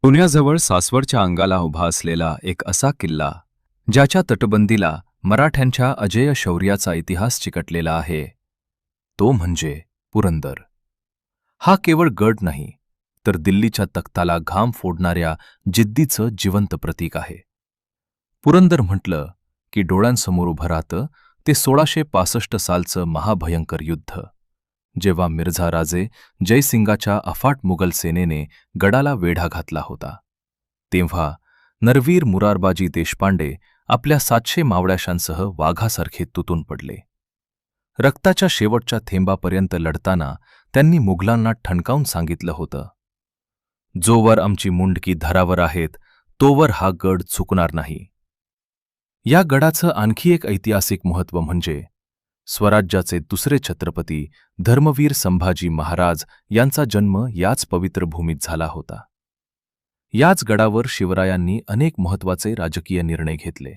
पुण्याजवळ सासवडच्या अंगाला उभा असलेला एक असा किल्ला ज्याच्या तटबंदीला मराठ्यांच्या अजेय शौर्याचा इतिहास चिकटलेला आहे तो म्हणजे पुरंदर. हा केवळ गड नाही तर दिल्लीच्या तख्ताला घाम फोडणाऱ्या जिद्दीचं जिवंत प्रतीक आहे. पुरंदर म्हटलं की डोळ्यांसमोर उभं राहतं ते 1665 सालचं महाभयंकर युद्ध, जेव्हा मिर्झा राजे जयसिंगाच्या अफाट मुघल सेनेने गडाला वेढा घातला होता. तेव्हा नरवीर मुरारबाजी देशपांडे आपल्या 700 मावळ्याशांसह वाघासारखे तुटून पडले. रक्ताच्या शेवटच्या थेंबापर्यंत लढताना त्यांनी मुघलांना ठणकावून सांगितलं होतं, जोवर आमची मुंडकी धरावर आहेत तोवर हा गड चुकणार नाही. या गडाचं आणखी एक ऐतिहासिक महत्त्व म्हणजे स्वराज्याचे दुसरे छत्रपती धर्मवीर संभाजी महाराज यांचा जन्म याच पवित्र भूमीत झाला होता. याच गडावर शिवरायांनी अनेक महत्त्वाचे राजकीय निर्णय घेतले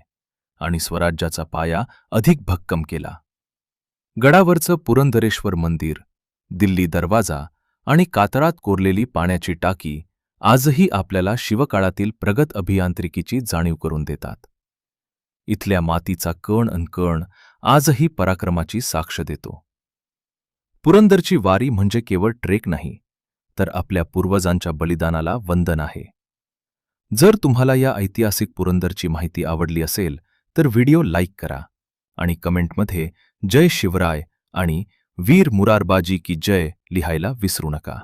आणि स्वराज्याचा पाया अधिक भक्कम केला. गडावरचं पुरंदरेश्वर मंदिर, दिल्ली दरवाजा आणि कातळात कोरलेली पाण्याची टाकी आजही आपल्याला शिवकाळातील प्रगत अभियांत्रिकीची जाणीव करून देतात. इथल्या मातीचा कण अन कण आजही पराक्रमाची साक्ष देतो. पुरंदरची वारी म्हणजे केवळ ट्रेक नाही, तर आपल्या पूर्वजांच्या बलिदानाला वंदन आहे. जर तुम्हाला या ऐतिहासिक पुरंदरची माहिती आवडली असेल तर व्हिडिओ लाईक करा आणि कमेंटमध्ये जय शिवराय आणि वीर मुरारबाजी की जय लिहायला विसरू नका.